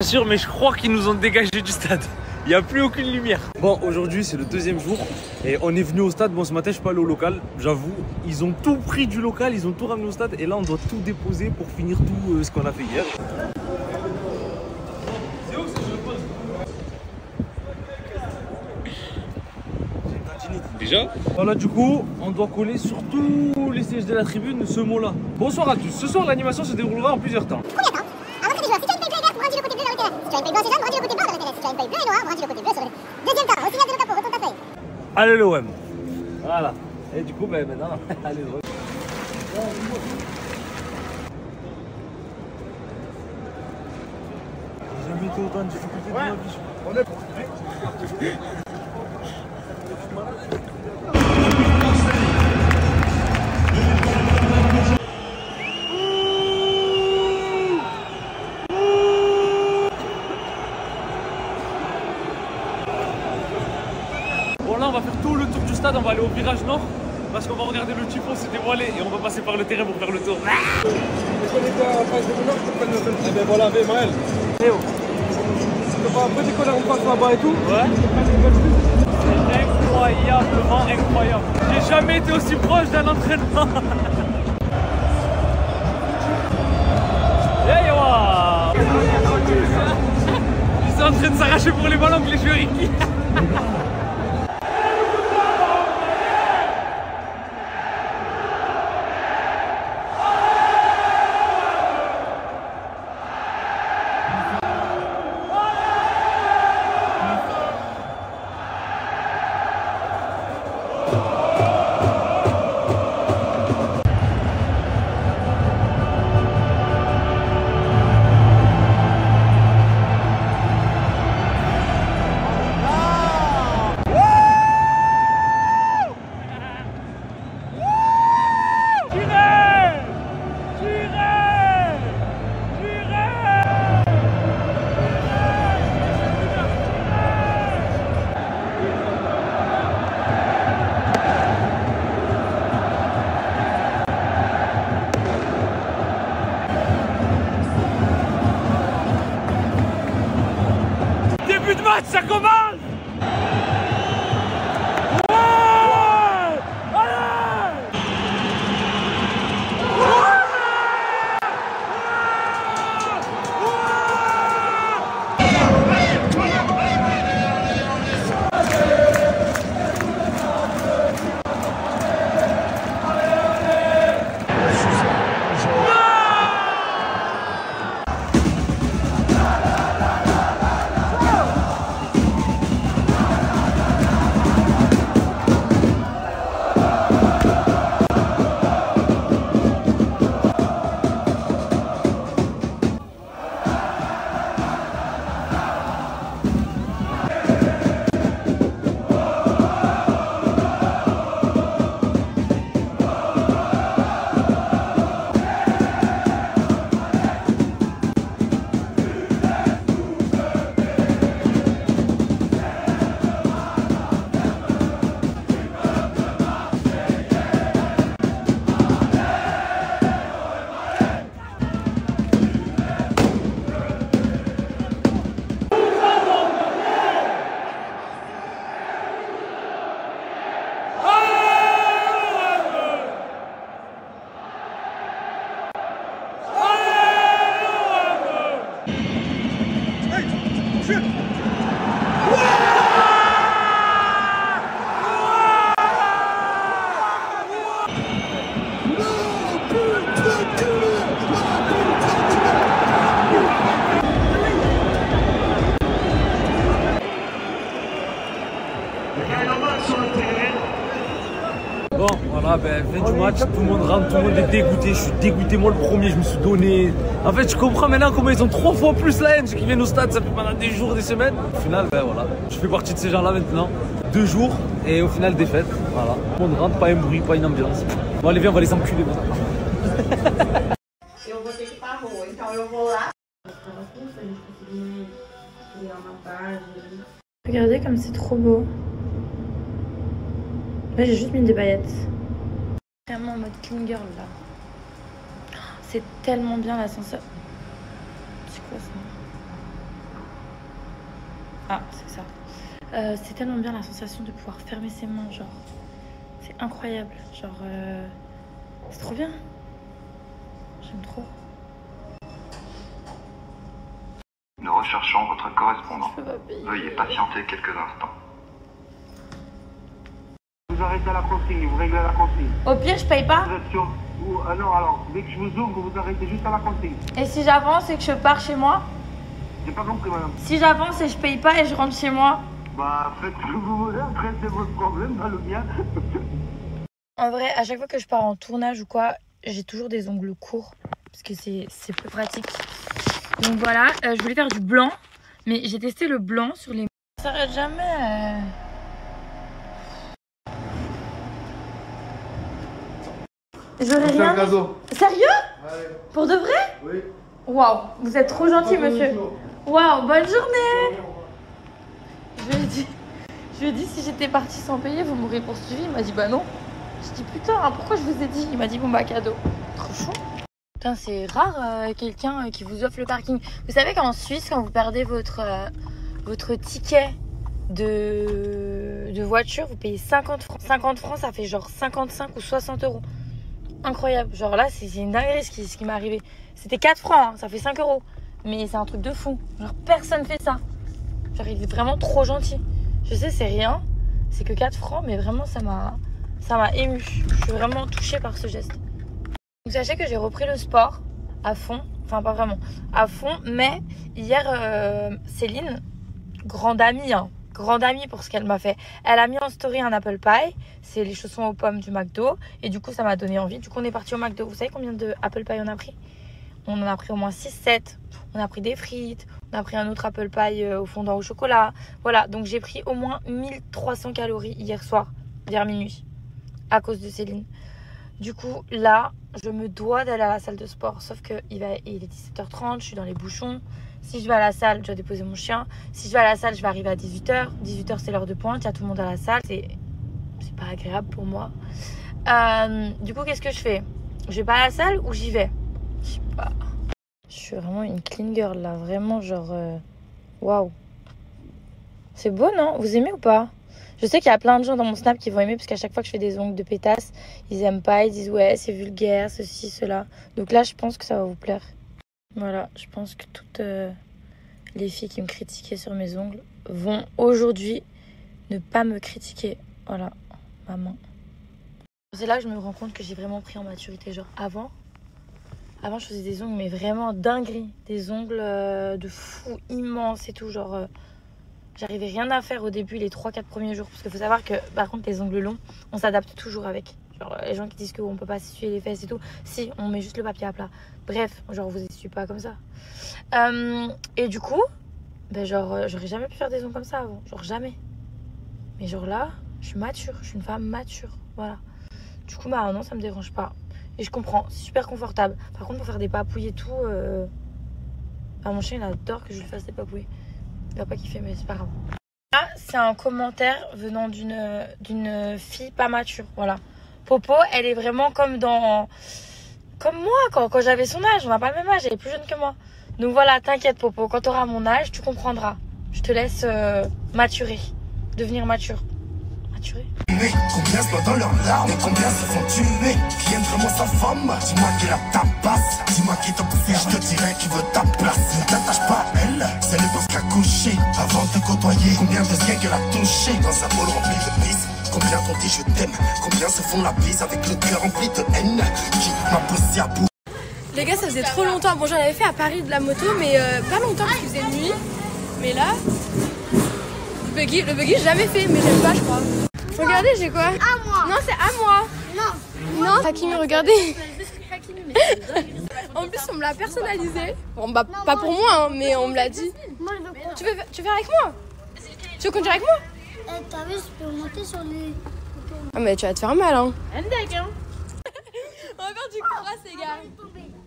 Bien sûr, mais je crois qu'ils nous ont dégagé du stade. Il n'y a plus aucune lumière. Bon, aujourd'hui, c'est le deuxième jour. Et on est venu au stade. Bon, ce matin, je suis pas allé au local, j'avoue. Ils ont tout pris du local, ils ont tout ramené au stade. Et là, on doit tout déposer pour finir tout ce qu'on a fait hier. C'est où que je pose? Déjà? Voilà, du coup, on doit coller sur tous les sièges de la tribune ce mot-là. Bonsoir à tous. Ce soir, l'animation se déroulera en plusieurs temps. Combien de temps? Avant que tu joues, si tu as une paille bleue et verte, brandis le côté bleu vers le terrain. Si tu as une paille blanche et jaune, brandis le côté blanc vers le terrain. Si tu as une paille bleue et noire, brandis le côté bleu sur le deuxième temps. Au signal de le capot, retourne ta feuille. Allez l'OM. Voilà. Et du coup, ben maintenant, allez le j'ai jamais été autant de difficultés de ma vie. On est bon, là on va faire tout le tour du stade, on va aller au virage nord parce qu'on va regarder le typhon se dévoiler et on va passer par le terrain pour faire le tour. Eh ben voilà, Maël. Théo. Tu vas pas décoller en face là-bas et tout? Ouais. C'est incroyablement incroyable. J'ai jamais été aussi proche d'un entraînement. Hey, wow. Ils sont en train de s'arracher pour les ballons que les joueurs Ricky. Ça commence! Bon, voilà, ben, fin du match, tout le monde rentre, tout le monde est dégoûté. Je suis dégoûté, moi le premier, je me suis donné. En fait, je comprends maintenant comment ils ont 3 fois plus la haine, ceux qui viennent au stade, ça fait pendant des jours, des semaines. Au final, ben voilà, je fais partie de ces gens-là maintenant. 2 jours et au final, défaite. Voilà. Tout le monde rentre, pas un bruit, pas une ambiance. Bon, allez, viens, on va les enculer maintenant. Eu vou ter que ir pra rua, então eu vou lá. Regardez comme c'est trop beau. Là j'ai juste mis des paillettes. Vraiment en mode clean girl là. C'est tellement bien l'ascenseur. C'est quoi ça? Ah, c'est ça. C'est tellement bien la sensation de pouvoir fermer ses mains, genre. C'est incroyable. Genre, c'est trop bien. J'aime trop. Nous recherchons votre correspondant. Veuillez patienter quelques instants. Vous arrêtez à la consigne, vous réglez la consigne. Au pire, je paye pas. Vous êtes sûr non, alors, dès que je vous ouvre, vous arrêtez juste à la consigne. Et si j'avance et que je pars chez moi? J'ai pas compris, madame. Si j'avance et je paye pas et je rentre chez moi? Bah, faites ce que vous voulez, après c'est votre problème, pas le mien. En vrai, à chaque fois que je pars en tournage ou quoi, j'ai toujours des ongles courts. Parce que c'est plus pratique. Donc voilà, je voulais faire du blanc. Mais j'ai testé le blanc sur les... Ça s'arrête jamais. J'aurais rien... Sérieux? Ouais. Pour de vrai? Oui. Waouh, vous êtes trop gentil, monsieur. Waouh, bonne journée. Je lui ai dit si j'étais partie sans payer, vous m'auriez poursuivi. Il m'a dit bah non. Je dis putain, pourquoi je vous ai dit? Il m'a dit bon bah cadeau. Trop chou. Putain, c'est rare quelqu'un qui vous offre le parking. Vous savez qu'en Suisse, quand vous perdez votre ticket de voiture, vous payez 50 francs. 50 francs, ça fait genre 55 ou 60 euros. Incroyable. Genre là, c'est une dinguerie ce qui m'est arrivé. C'était 4 francs, hein, ça fait 5 euros. Mais c'est un truc de fou. Genre personne fait ça. Genre il est vraiment trop gentil. Je sais, c'est rien. C'est que 4 francs, mais vraiment ça m'a ému. Je suis vraiment touchée par ce geste. Donc sachez que j'ai repris le sport à fond. Enfin pas vraiment à fond. Mais hier, Céline, grande amie, hein, grande amie pour ce qu'elle m'a fait. Elle a mis en story un apple pie. C'est les chaussons aux pommes du McDo. Et du coup, ça m'a donné envie. Du coup, on est parti au McDo. Vous savez combien de apple pie on a pris? On en a pris au moins 6-7. On a pris des frites. On a pris un autre apple pie au fondant au chocolat. Voilà, donc j'ai pris au moins 1300 calories hier soir, vers minuit, à cause de Céline. Du coup, là, je me dois d'aller à la salle de sport. Sauf qu'il est 17h30, je suis dans les bouchons. Si je vais à la salle, je dois déposer mon chien. Si je vais à la salle, je vais arriver à 18h. 18h, c'est l'heure de pointe. Il y a tout le monde à la salle. C'est pas agréable pour moi. Du coup, qu'est-ce que je fais? Je vais pas à la salle ou j'y vais? Je sais pas. Je suis vraiment une clean girl, là. Vraiment, genre... Waouh. C'est beau, non? Vous aimez ou pas? Je sais qu'il y a plein de gens dans mon Snap qui vont aimer. Parce qu'à chaque fois que je fais des ongles de pétasse, ils aiment pas. Ils disent, ouais, c'est vulgaire, ceci, cela. Donc là, je pense que ça va vous plaire. Voilà, je pense que toutes les filles qui me critiquaient sur mes ongles vont aujourd'hui ne pas me critiquer. Voilà, maman. C'est là que je me rends compte que j'ai vraiment pris en maturité. Genre avant je faisais des ongles mais vraiment dinguerie. Des ongles de fou, immenses et tout. Genre, j'arrivais rien à faire au début, les 3-4 premiers jours. Parce qu'il faut savoir que par contre les ongles longs, on s'adapte toujours avec. Genre les gens qui disent qu'on peut pas s'essuyer les fesses et tout. Si, on met juste le papier à plat. Bref, genre vous essuyez pas comme ça. Et du coup, ben genre j'aurais jamais pu faire des ongles comme ça avant. Genre jamais. Mais genre là, je suis mature. Je suis une femme mature. Voilà. Du coup, bah non, ça me dérange pas. Et je comprends, c'est super confortable. Par contre, pour faire des papouilles et tout, bah, mon chien il adore que je lui fasse des papouilles. Il va pas kiffer, mais c'est pas grave. Là, c'est un commentaire venant d'une fille pas mature. Voilà. Popo, elle est vraiment comme moi quand j'avais son âge. On n'a pas le même âge, elle est plus jeune que moi. Donc voilà, t'inquiète Popo, quand tu auras mon âge, tu comprendras. Je te laisse maturer, devenir mature. Maturer. Combien se dans leurs larmes et combien se font tuer? Qui aime vraiment sa femme? Dis-moi qui la tabasse. Dis-moi qui t'a poussé, je te dirai qui veut ta place. Ne t'attache pas à elle, c'est le boss qui a couché. Avant de te côtoyer, combien de siens qu'elle a touché? Dans sa boule remplie de pisse. Combien t'ont dit je t'aime? Combien se font la bise avec le cœur rempli de haine? Qui m'a poussé à bout? Les gars, ça faisait trop longtemps. Bon, j'en avais fait à Paris de la moto, mais pas longtemps parce qu'il faisait nuit. Mais là, le buggy, j'ai jamais fait, mais j'aime pas, je crois. Regardez, j'ai quoi? À moi. Non, c'est à moi. Non. Hakimi, regardez. En plus, on me l'a personnalisé. Bon, bah, pas pour moi, hein, mais on me l'a dit. Moi, je veux quoi? Tu veux faire avec moi? Tu veux conduire avec moi? T'as vu, je peux monter sur les... Ah, mais tu vas te faire mal, hein. On va faire du cross, les gars.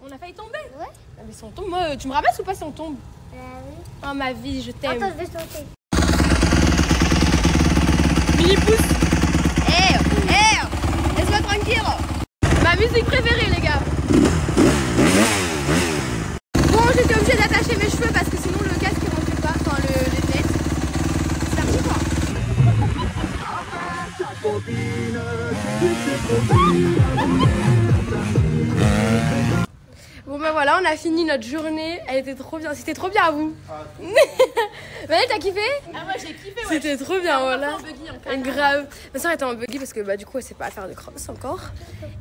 On a failli tomber. Ouais. Ah, mais si on tombe, moi, tu me ramasses ou pas si on tombe? Oui. Oh, ma vie, je t'aime. Attends, je vais sauter. Mini pouce. Laisse-moi tranquille. Ma musique préférée, les gars. Bon, j'étais obligée d'attacher mes cheveux parce que sinon le casque ne rentrait pas, enfin les lunettes. Bon ben voilà, on a fini notre journée. Elle était trop bien. C'était trop bien à vous. Maëlle, t'as kiffé? Ah moi j'ai kiffé, ouais. C'était trop bien, voilà. En buggy, en canard. Grave. Ma soeur était en buggy parce que bah du coup elle sait pas faire de cross encore.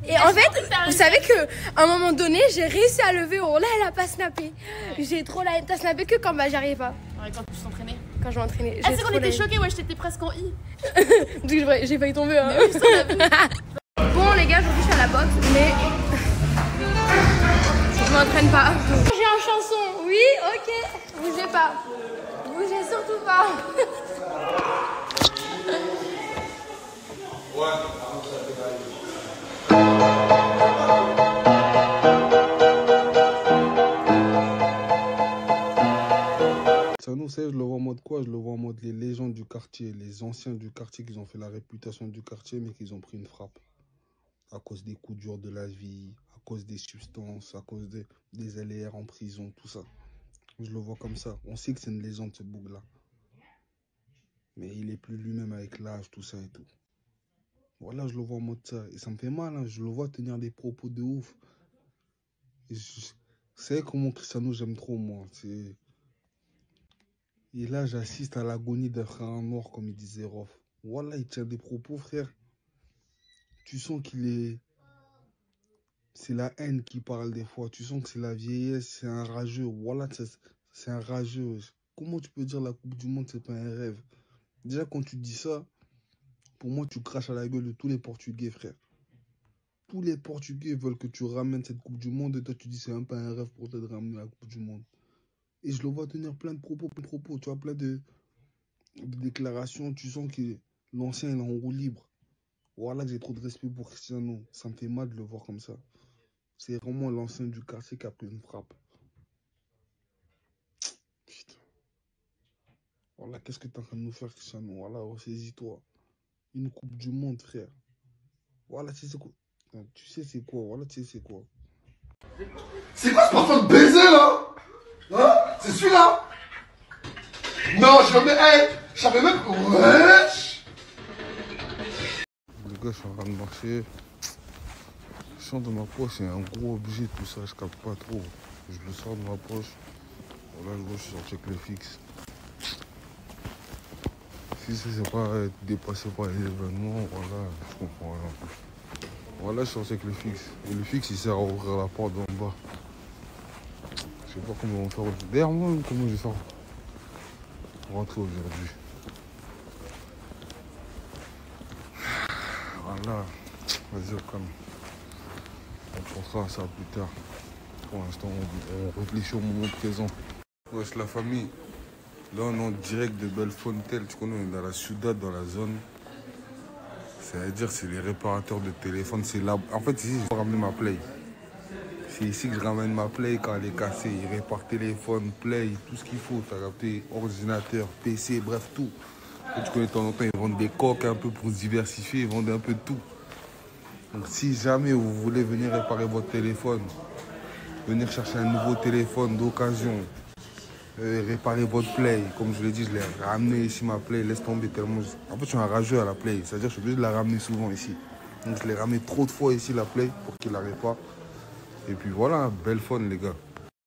Et en fait, vous savez que à un moment donné, j'ai réussi à lever haut. Là, elle a pas snappé. Ouais. J'ai trop la haine. T'as snappé que quand bah j'arrivais pas. Ouais, quand tu t'entraînais. Quand je m'entraînais. Ah c'est qu'on était choqués, ouais, j'étais presque en I. J'ai failli tomber. Hein. Mais oui, ça, on a vu. Bon les gars, aujourd'hui je suis à la boxe, mais je m'entraîne pas. J'ai un chanson. Oui, ok. Bougez pas. Bougez surtout pas. Ça nous sait, je le vois en mode quoi? Je le vois en mode les légendes du quartier, les anciens du quartier qui ont fait la réputation du quartier mais qui ont pris une frappe. À cause des coups durs de la vie, à cause des substances, à cause des LR en prison, tout ça. Je le vois comme ça. On sait que c'est une légende ce boug-là. Mais il est plus lui-même avec l'âge, tout ça et tout. Voilà, je le vois en mode ça. Et ça me fait mal, hein. Je le vois tenir des propos de ouf. Vous savez comment Cristiano j'aime trop, moi. Et là, j'assiste à l'agonie d'un frère noir, comme il disait Rof. Voilà, il tient des propos, frère. Tu sens qu'il est... C'est la haine qui parle des fois. Tu sens que c'est la vieillesse, c'est un rageux. Voilà, c'est un rageux. Comment tu peux dire la Coupe du Monde, c'est pas un rêve? Déjà, quand tu dis ça, pour moi, tu craches à la gueule de tous les Portugais, frère. Tous les Portugais veulent que tu ramènes cette Coupe du Monde et toi, tu dis c'est même pas un rêve pour toi de ramener la Coupe du Monde. Et je le vois tenir plein de propos, tu vois, plein de déclarations. Tu sens que l'ancien, il est en roue libre. Voilà que j'ai trop de respect pour Cristiano. Ça me fait mal de le voir comme ça. C'est vraiment l'ancien du quartier qui a pris une frappe. Putain. Voilà, qu'est-ce que t'es en train de nous faire, Cristiano? Voilà, ressaisis-toi. Une Coupe du Monde, frère. Voilà, tu sais c'est quoi? Tu sais c'est quoi? Voilà, tu sais c'est quoi? C'est quoi ce parfum de baiser là? Hein? C'est celui-là? Non, je savais même... Wesh! Les gars, je suis en train de marcher. Je sens dans ma poche, c'est un gros objet, tout ça, je capte pas trop. Je le sors de ma poche. Voilà, je suis sur check le fixe. Si c'est pas être dépassé par les événements, voilà, je comprends rien. Voilà, je suis sur check le fixe. Et le fixe, il sert à ouvrir la porte d'en bas. Je sais pas comment on va faire aujourd'hui. D'ailleurs, moi, comment je vais faire pour rentrer aujourd'hui. Voilà. Vas-y, au calme. On pensera à ça plus tard. Pour l'instant, on réfléchit au moment présent. Wesh, la famille. Là, on est en direct de Bellefontaine. Tu connais, on est dans la Ciudad, dans la zone. C'est-à-dire, c'est les réparateurs de téléphone. C'est là. En fait, ici, je vais ramener ma Play. C'est ici que je ramène ma Play quand elle est cassée. Ils réparent téléphone, Play, tout ce qu'il faut. T'as capté, ordinateur, PC, bref, tout. Et tu connais, de temps en temps, ils vendent des coques un peu pour se diversifier. Ils vendent un peu de tout. Donc, si jamais vous voulez venir réparer votre téléphone, venir chercher un nouveau téléphone d'occasion, réparer votre Play, comme je l'ai dit, je l'ai ramené ici, ma Play, laisse tomber tellement... En fait, je suis un rageux à la Play, c'est-à-dire que je suis obligé de la ramener souvent ici. Donc, je l'ai ramené trop de fois ici, la Play, pour qu'il la répare. Et puis voilà, Bellefontaine, les gars.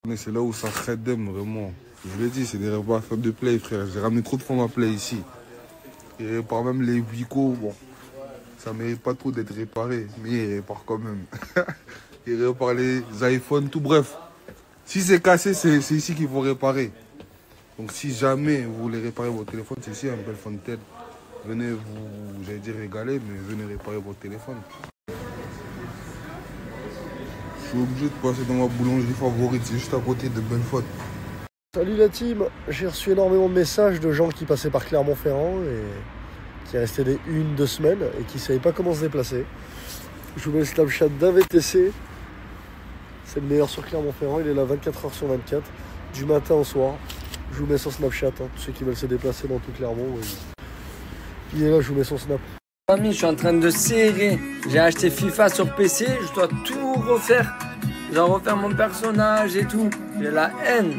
Mais c'est là où ça redem, vraiment. Je l'ai dit, c'est des réparateurs de Play, frère. J'ai ramené trop de fois ma Play ici. Et par même les Wico, bon, ça ne mérite pas trop d'être réparé, mais ils réparent quand même. Ils réparent les iPhones, tout bref. Si c'est cassé, c'est ici qu'il faut réparer. Donc si jamais vous voulez réparer votre téléphone, c'est ici, un Bellefontaine. Venez vous, j'allais dire régaler, mais venez réparer votre téléphone. Je suis obligé de passer dans ma boulangerie favorite, c'est juste à côté de Bellefontaine. Salut la team, j'ai reçu énormément de messages de gens qui passaient par Clermont-Ferrand et qui restaient des 1-2 semaines et qui ne savaient pas comment se déplacer. Je vous mets le Snapchat d'un VTC, c'est le meilleur sur Clermont-Ferrand, il est là 24h sur 24, du matin au soir. Je vous mets son Snapchat, hein, tous ceux qui veulent se déplacer dans tout Clermont. Il est là, je vous mets son Snap. Famille, je suis en train de serrer. J'ai acheté FIFA sur PC, je dois tout refaire. Je dois refaire mon personnage et tout. J'ai la haine.